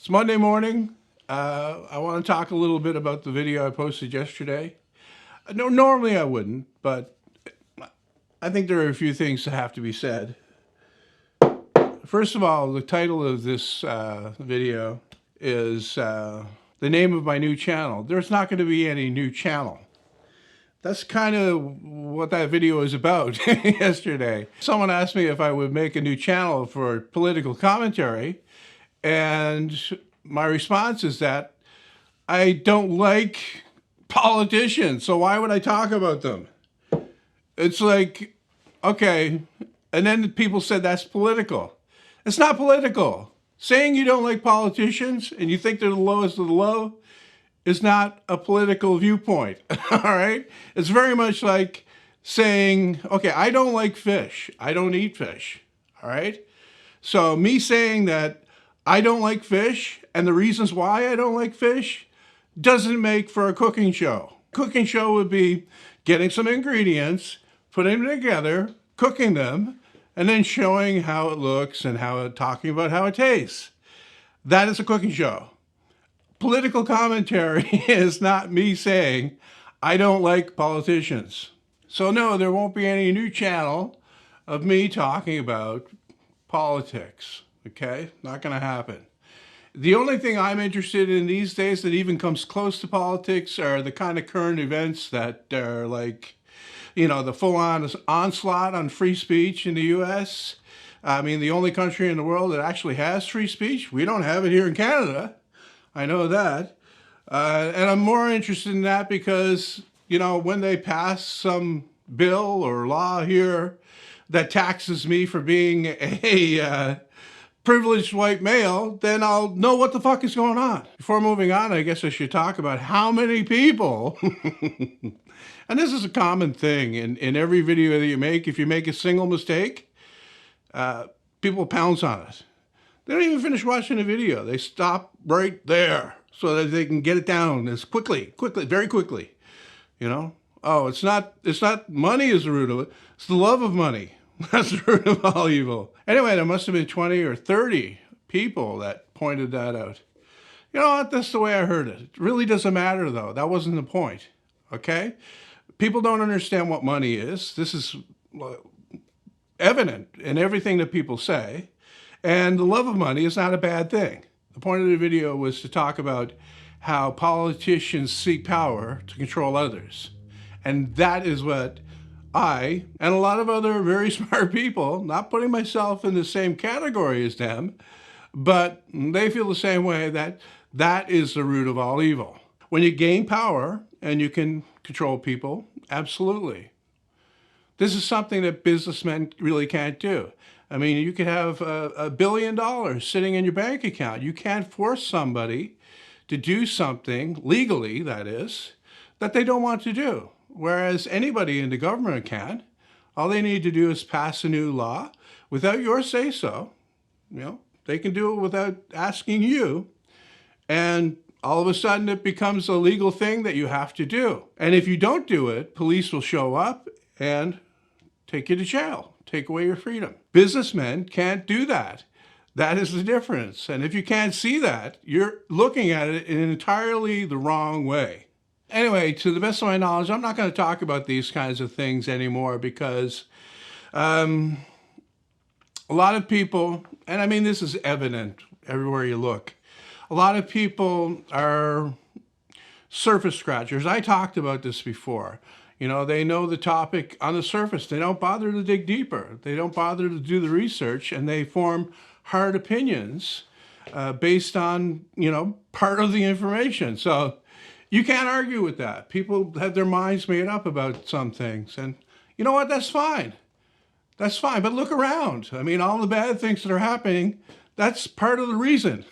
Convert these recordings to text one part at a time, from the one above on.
It's Monday morning. I want to talk a little bit about the video I posted yesterday. No, normally I wouldn't, but I think there are a few things that have to be said. First of all, the title of this video is the name of my new channel. There's not going to be any new channel. That's kind of what that video is about yesterday. Someone asked me if I would make a new channel for political commentary, and my response is that I don't like politicians, so why would I talk about them? It's like, okay, and then people said that's political. It's not political. Saying you don't like politicians and you think they're the lowest of the low is not a political viewpoint, all right? It's very much like saying, okay, I don't like fish. I don't eat fish, all right? So me saying that I don't like fish and the reasons why I don't like fish doesn't make for a cooking show. Cooking show would be getting some ingredients, putting them together, cooking them, and then showing how it looks and talking about how it tastes. That is a cooking show. Political commentary is not me saying I don't like politicians. So no, there won't be any new channel of me talking about politics. Okay, not going to happen. The only thing I'm interested in these days that even comes close to politics are the kind of current events that are like, you know, the full-on onslaught on free speech in the U.S. I mean, the only country in the world that actually has free speech. We don't have it here in Canada. I know that. And I'm more interested in that because, you know, when they pass some bill or law here that taxes me for being a privileged white male, then I'll know what the fuck is going on. Before moving on, I guess I should talk about how many people, and this is a common thing in every video that you make, if you make a single mistake, people pounce on it. They don't even finish watching the video. They stop right there so that they can get it down as quickly, very quickly, you know? Oh, it's not money is the root of it. It's the love of money. That's the root of all evil. Anyway, there must have been 20 or 30 people that pointed that out. You know what? That's the way I heard it. It really doesn't matter, though. That wasn't the point, okay? People don't understand what money is. This is evident in everything that people say. And the love of money is not a bad thing. The point of the video was to talk about how politicians seek power to control others. And that is what I, and a lot of other very smart people, not putting myself in the same category as them, but they feel the same way, that that is the root of all evil. When you gain power and you can control people, absolutely. This is something that businessmen really can't do. I mean, you could have $1 billion sitting in your bank account. You can't force somebody to do something, legally that is, that they don't want to do. Whereas anybody in the government can. All they need to do is pass a new law without your say-so. You know, they can do it without asking you. And all of a sudden it becomes a legal thing that you have to do. And if you don't do it, police will show up and take you to jail, take away your freedom. Businessmen can't do that. That is the difference. And if you can't see that, you're looking at it in entirely the wrong way. Anyway, to the best of my knowledge, I'm not going to talk about these kinds of things anymore because a lot of people, and I mean this is evident everywhere you look, a lot of people are surface scratchers. I talked about this before. You know, they know the topic on the surface. They don't bother to dig deeper. They don't bother to do the research, and they form hard opinions based on, you know, part of the information. So you can't argue with that. People have their minds made up about some things. And you know what? That's fine. That's fine. But look around. I mean, all the bad things that are happening, that's part of the reason.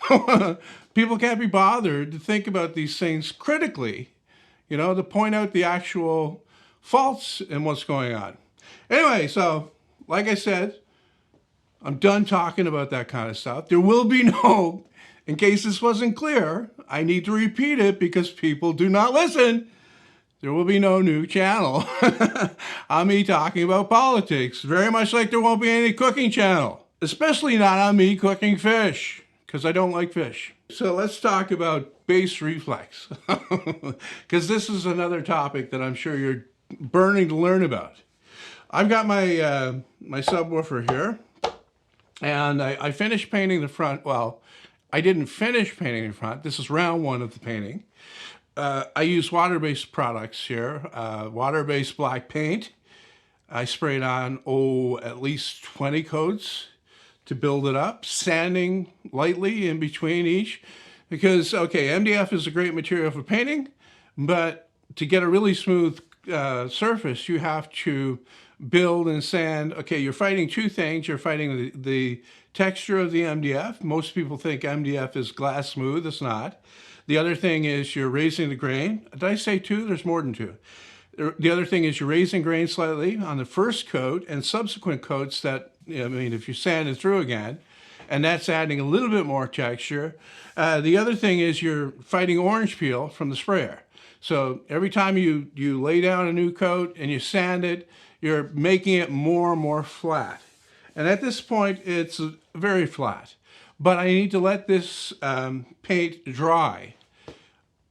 People can't be bothered to think about these things critically, you know, to point out the actual faults in what's going on. Anyway, so like I said, I'm done talking about that kind of stuff. There will be no, in case this wasn't clear, I need to repeat it because people do not listen. There will be no new channel on me talking about politics, very much like there won't be any cooking channel, especially not on me cooking fish. because I don't like fish. So let's talk about bass reflex, because this is another topic that I'm sure you're burning to learn about. I've got my my subwoofer here, and I finished painting the front. Well, I didn't finish painting the front. This is round one of the painting. I use water-based products here, water-based black paint. I sprayed on, at least 20 coats to build it up, sanding lightly in between each. Because, okay, MDF is a great material for painting, but to get a really smooth surface, you have to build and sand. Okay, you're fighting two things. You're fighting the texture of the MDF. Most people think MDF is glass smooth. It's not. The other thing is you're raising the grain. Did I say two? There's more than two. The other thing is you're raising grain slightly on the first coat and subsequent coats that, I mean, if you sand it through again, and that's adding a little bit more texture. The other thing is you're fighting orange peel from the sprayer. So every time you lay down a new coat and you sand it, you're making it more and more flat. And at this point, it's very flat. But I need to let this paint dry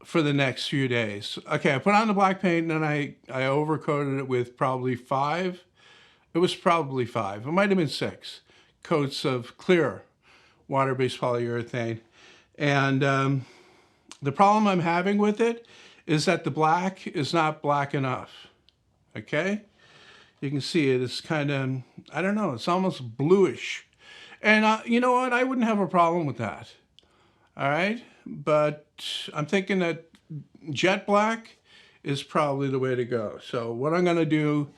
for the next few days. Okay, I put on the black paint and then I overcoated it with probably 5. It was probably 5. It might have been 6 coats of clear water-based polyurethane. And the problem I'm having with it is that the black is not black enough. Okay? You can see it. It's kind of, I don't know, it's almost bluish. And you know what? I wouldn't have a problem with that. All right? But I'm thinking that jet black is probably the way to go. So what I'm going to do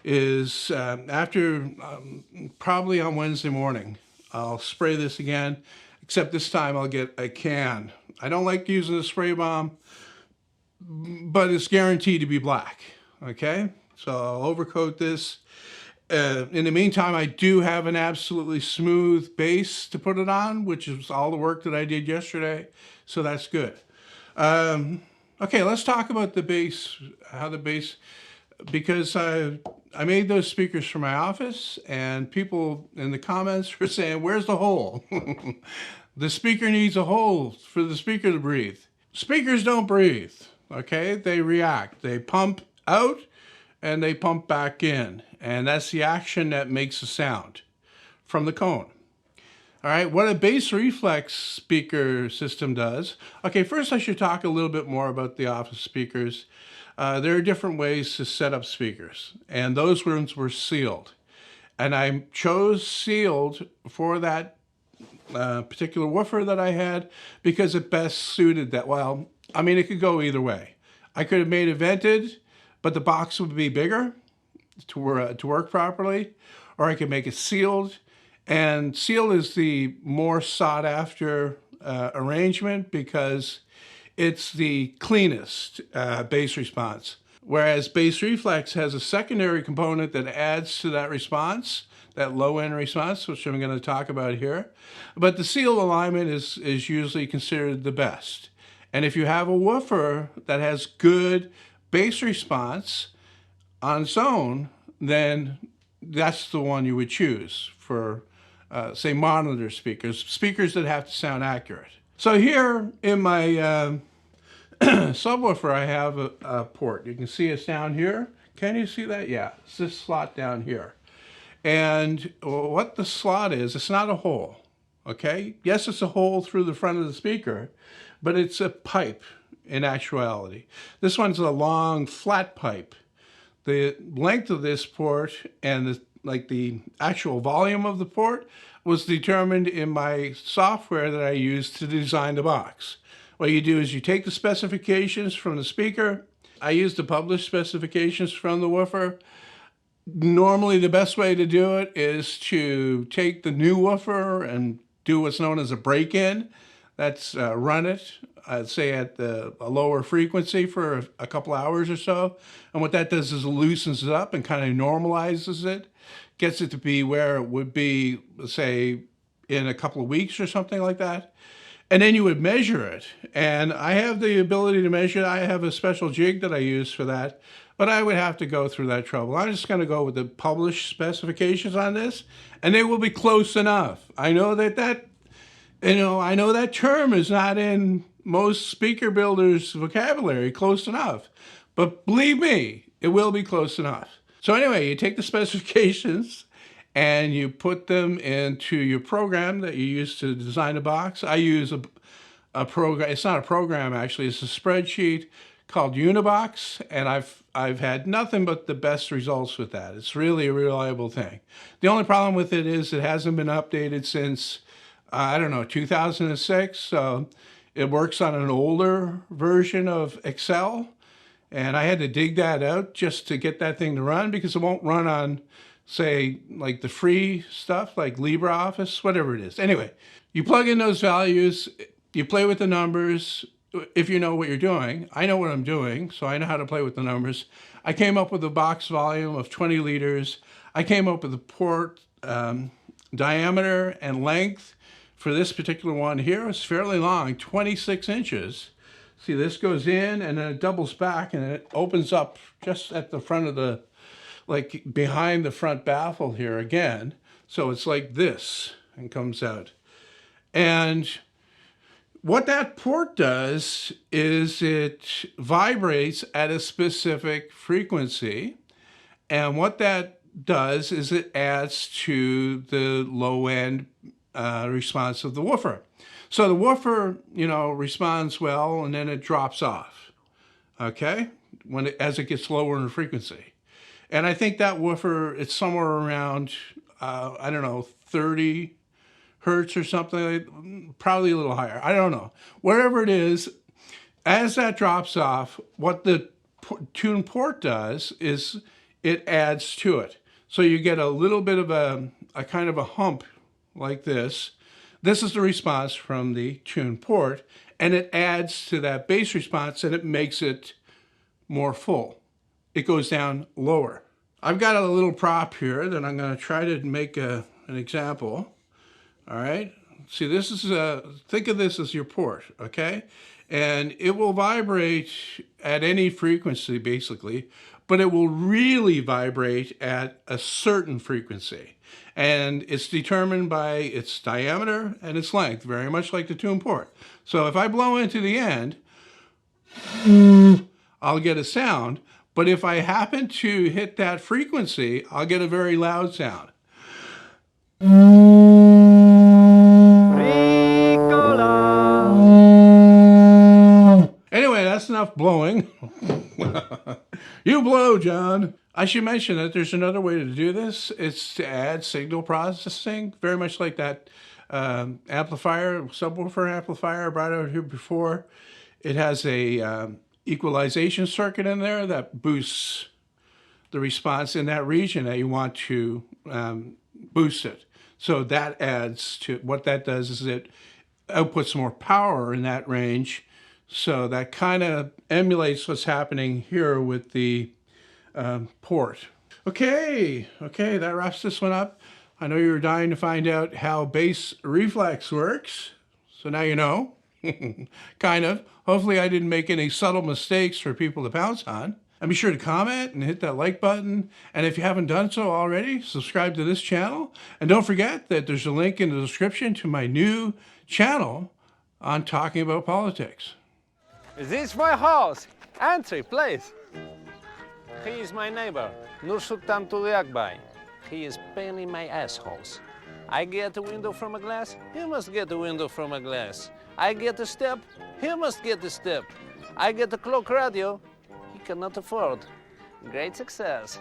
is after, probably on Wednesday morning, I'll spray this again, except this time I'll get a can. I don't like using the spray bomb, but it's guaranteed to be black, okay? So I'll overcoat this. In the meantime, I do have an absolutely smooth base to put it on, which is all the work that I did yesterday, so that's good. Okay, let's talk about the base, how the base, because I made those speakers for my office, and people in the comments were saying, where's the hole? The speaker needs a hole for the speaker to breathe. Speakers don't breathe, okay? They react. They pump out, and they pump back in. And that's the action that makes the sound from the cone. All right, what a bass reflex speaker system does. Okay, first I should talk a little bit more about the office speakers. There are different ways to set up speakers, and those ones were sealed. And I chose sealed for that particular woofer that I had because it best suited that. Well, I mean, it could go either way. I could have made it vented, but the box would be bigger to work properly, or I could make it sealed. And sealed is the more sought after arrangement because it's the cleanest bass response. Whereas bass reflex has a secondary component that adds to that response, that low end response, which I'm going to talk about here. But the sealed alignment is usually considered the best. And if you have a woofer that has good bass response on its own, then that's the one you would choose for, say, monitor speakers, speakers that have to sound accurate. So here in my subwoofer, I have a port. You can see it's down here. Can you see that? Yeah, it's this slot down here. And what the slot is, it's not a hole, okay? Yes, it's a hole through the front of the speaker, but it's a pipe in actuality. This one's a long, flat pipe. The length of this port and the actual volume of the port was determined in my software that I used to design the box. What you do is you take the specifications from the speaker. I use the published specifications from the woofer. Normally the best way to do it is to take the new woofer and do what's known as a break-in. That's run it, I'd say at a lower frequency for a couple hours or so. And what that does is it loosens it up and kind of normalizes it, gets it to be where it would be, say, in a couple of weeks or something like that. And then you would measure it. And I have the ability to measure it. I have a special jig that I use for that, but I would have to go through that trouble. I'm just going to go with the published specifications on this, and they will be close enough. I know that I know that term is not in most speaker builders' vocabulary close enough, but believe me, it will be close enough. So anyway, you take the specifications and you put them into your program that you use to design a box. I use a program. It's not a program, actually. It's a spreadsheet called Unibox, and I've had nothing but the best results with that. It's really a reliable thing. The only problem with it is it hasn't been updated since, I don't know, 2006. So it works on an older version of Excel, and I had to dig that out just to get that thing to run, because it won't run on, say, like the free stuff like LibreOffice, whatever it is. Anyway, you plug in those values, you play with the numbers. If you know what you're doing, I know what I'm doing, so I know how to play with the numbers. I came up with a box volume of 20 liters. I came up with the port diameter and length for this particular one here. It's fairly long, 26 inches. See, this goes in and then it doubles back and it opens up just at the front of the, like behind the front baffle here again. So it's like this and comes out. And what that port does is it vibrates at a specific frequency. And what that does is it adds to the low end response of the woofer. So the woofer, responds well, and then it drops off, okay, as it gets lower in frequency. And I think that woofer, it's somewhere around, 30 hertz or something, probably a little higher. I don't know. Whatever it is, as that drops off, what the tune port does is it adds to it. So you get a little bit of a kind of a hump like this. This is the response from the tune port, and it adds to that bass response and it makes it more full. It goes down lower. I've got a little prop here that I'm going to try to make an example. All right, see, this is think of this as your port, okay? And it will vibrate at any frequency, basically, but it will really vibrate at a certain frequency. And it's determined by its diameter and its length, very much like the tune port. So if I blow into the end, I'll get a sound, but if I happen to hit that frequency, I'll get a very loud sound. Anyway, that's enough blowing. You blow, John. I should mention that there's another way to do this. It's to add signal processing, very much like that amplifier, subwoofer amplifier I brought out here before. It has a equalization circuit in there that boosts the response in that region that you want to boost it. So that adds to, what that does is it outputs more power in that range. So that kind of emulates what's happening here with the port. Okay, that wraps this one up. I know you were dying to find out how bass reflex works. So now you know, kind of. Hopefully I didn't make any subtle mistakes for people to pounce on. And be sure to comment and hit that like button. And if you haven't done so already, subscribe to this channel. And don't forget that there's a link in the description to my new channel on talking about politics. Is this my house? Entry, please. He is my neighbor, Nur Sultan Tuliakbay. He is paining my assholes. I get a window from a glass, he must get a window from a glass. I get a step, he must get a step. I get a clock radio, he cannot afford. Great success.